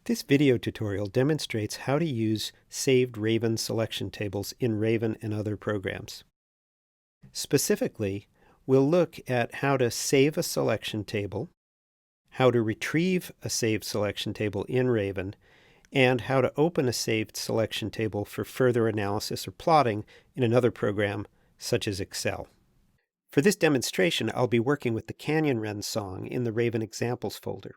This video tutorial demonstrates how to use saved Raven selection tables in Raven and other programs. Specifically, we'll look at how to save a selection table, how to retrieve a saved selection table in Raven, and how to open a saved selection table for further analysis or plotting in another program such as Excel. For this demonstration, I'll be working with the Canyon Wren song in the Raven Examples folder.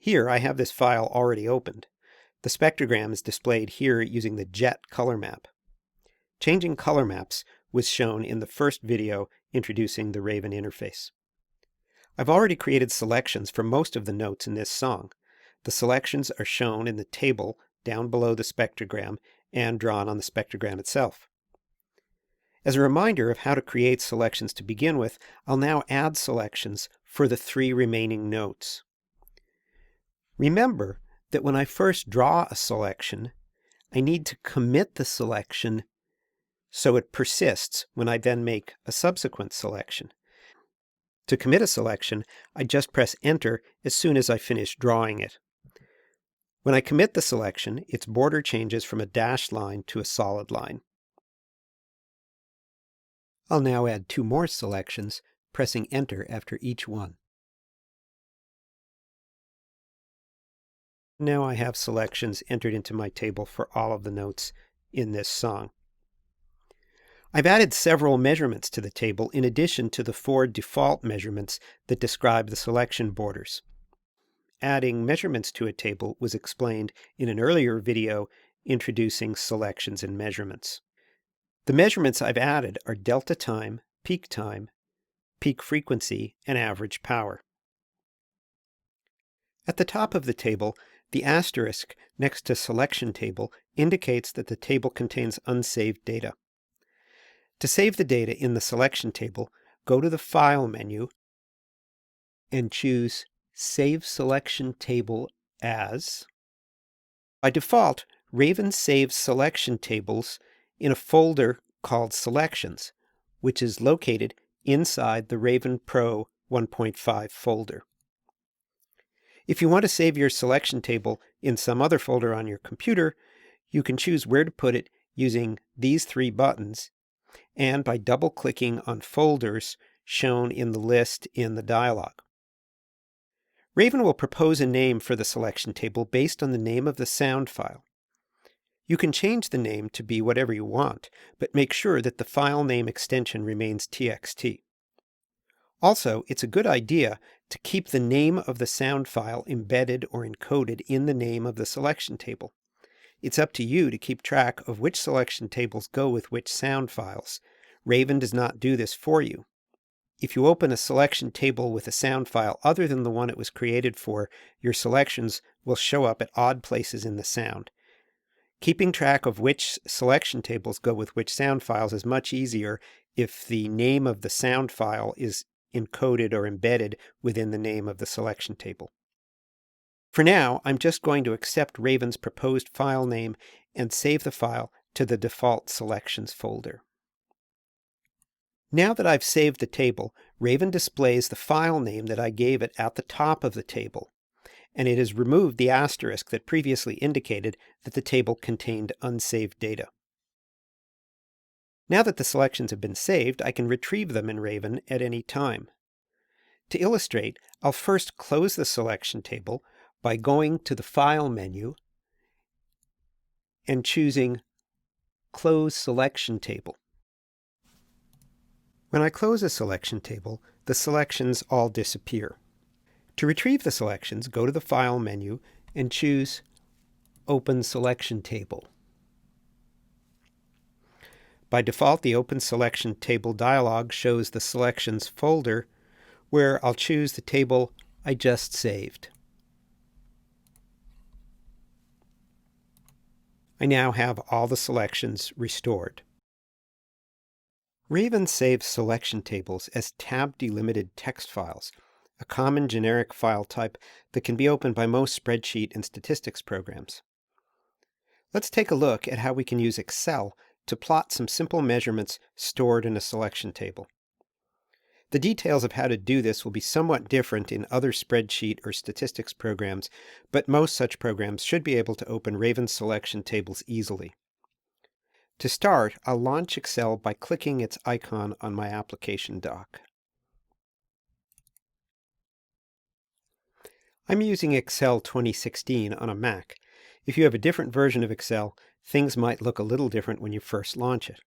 Here I have this file already opened. The spectrogram is displayed here using the JET color map. Changing color maps was shown in the first video introducing the Raven interface. I've already created selections for most of the notes in this song. The selections are shown in the table down below the spectrogram and drawn on the spectrogram itself. As a reminder of how to create selections to begin with, I'll now add selections for the 3 remaining notes. Remember that when I first draw a selection, I need to commit the selection so it persists when I then make a subsequent selection. To commit a selection, I just press Enter as soon as I finish drawing it. When I commit the selection, its border changes from a dashed line to a solid line. I'll now add 2 more selections, pressing Enter after each one. Now I have selections entered into my table for all of the notes in this song. I've added several measurements to the table in addition to the 4 default measurements that describe the selection borders. Adding measurements to a table was explained in an earlier video introducing selections and measurements. The measurements I've added are delta time, peak frequency, and average power. At the top of the table, the asterisk next to Selection Table indicates that the table contains unsaved data. To save the data in the Selection Table, go to the File menu and choose Save Selection Table As. By default, Raven saves selection tables in a folder called Selections, which is located inside the Raven Pro 1.5 folder. If you want to save your selection table in some other folder on your computer, you can choose where to put it using these 3 buttons and by double-clicking on folders shown in the list in the dialog. Raven will propose a name for the selection table based on the name of the sound file. You can change the name to be whatever you want, but make sure that the file name extension remains txt. Also, it's a good idea to keep the name of the sound file embedded or encoded in the name of the selection table. It's up to you to keep track of which selection tables go with which sound files. Raven does not do this for you. If you open a selection table with a sound file other than the one it was created for, your selections will show up at odd places in the sound. Keeping track of which selection tables go with which sound files is much easier if the name of the sound file is encoded or embedded within the name of the selection table. For now, I'm just going to accept Raven's proposed file name and save the file to the default selections folder. Now that I've saved the table, Raven displays the file name that I gave it at the top of the table, and it has removed the asterisk that previously indicated that the table contained unsaved data. Now that the selections have been saved, I can retrieve them in Raven at any time. To illustrate, I'll first close the selection table by going to the File menu and choosing Close Selection Table. When I close a selection table, the selections all disappear. To retrieve the selections, go to the File menu and choose Open Selection Table. By default, the Open Selection Table dialog shows the Selections folder, where I'll choose the table I just saved. I now have all the selections restored. Raven saves selection tables as tab-delimited text files, a common generic file type that can be opened by most spreadsheet and statistics programs. Let's take a look at how we can use Excel to plot some simple measurements stored in a selection table. The details of how to do this will be somewhat different in other spreadsheet or statistics programs, but most such programs should be able to open Raven selection tables easily. To start, I'll launch Excel by clicking its icon on my application dock. I'm using Excel 2016 on a Mac. If you have a different version of Excel, things might look a little different when you first launch it.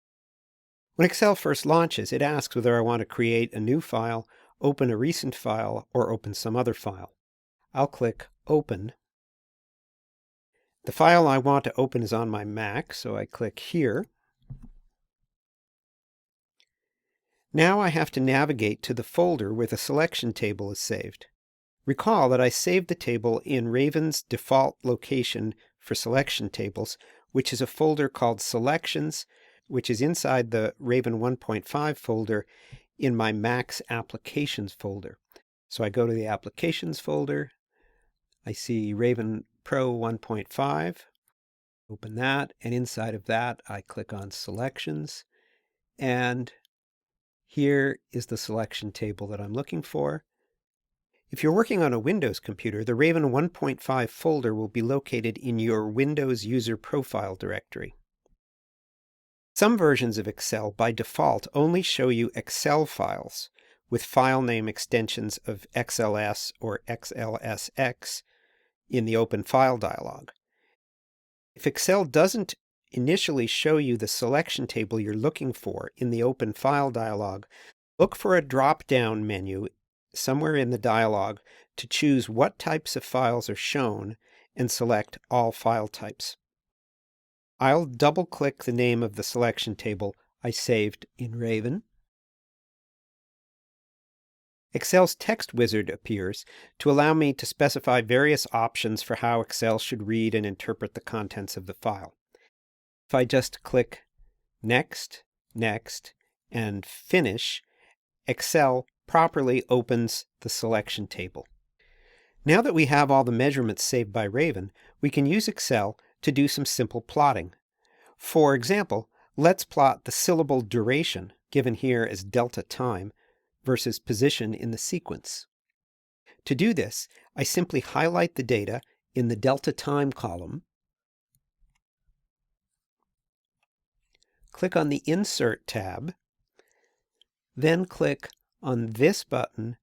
When Excel first launches, it asks whether I want to create a new file, open a recent file, or open some other file. I'll click Open. The file I want to open is on my Mac, so I click here. Now I have to navigate to the folder where the selection table is saved. Recall that I saved the table in Raven's default location for selection tables, which is a folder called Selections, which is inside the Raven 1.5 folder in my Mac's Applications folder. So I go to the Applications folder, I see Raven Pro 1.5, open that, and inside of that I click on Selections, and here is the selection table that I'm looking for. If you're working on a Windows computer, the Raven 1.5 folder will be located in your Windows User Profile directory. Some versions of Excel by default only show you Excel files with file name extensions of XLS or XLSX in the Open File dialog. If Excel doesn't initially show you the selection table you're looking for in the Open File dialog, look for a drop-down menu somewhere in the dialog to choose what types of files are shown and select All File Types. I'll double-click the name of the selection table I saved in Raven. Excel's text wizard appears to allow me to specify various options for how Excel should read and interpret the contents of the file. If I just click Next, Next, and Finish, Excel properly opens the selection table. Now that we have all the measurements saved by Raven, we can use Excel to do some simple plotting. For example, let's plot the syllable duration, given here as delta time, versus position in the sequence. To do this, I simply highlight the data in the delta time column, click on the Insert tab, then click on this button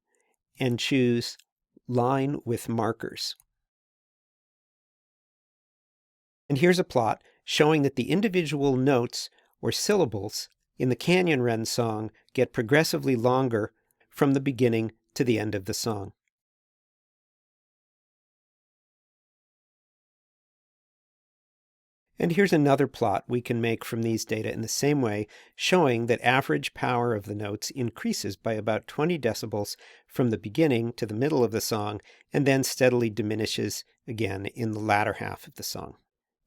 and choose Line with Markers. And here's a plot showing that the individual notes or syllables in the Canyon Wren song get progressively longer from the beginning to the end of the song. And here's another plot we can make from these data in the same way, showing that average power of the notes increases by about 20 decibels from the beginning to the middle of the song, and then steadily diminishes again in the latter half of the song.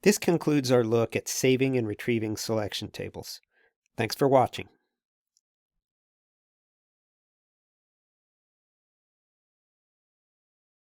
This concludes our look at saving and retrieving selection tables. Thanks for watching.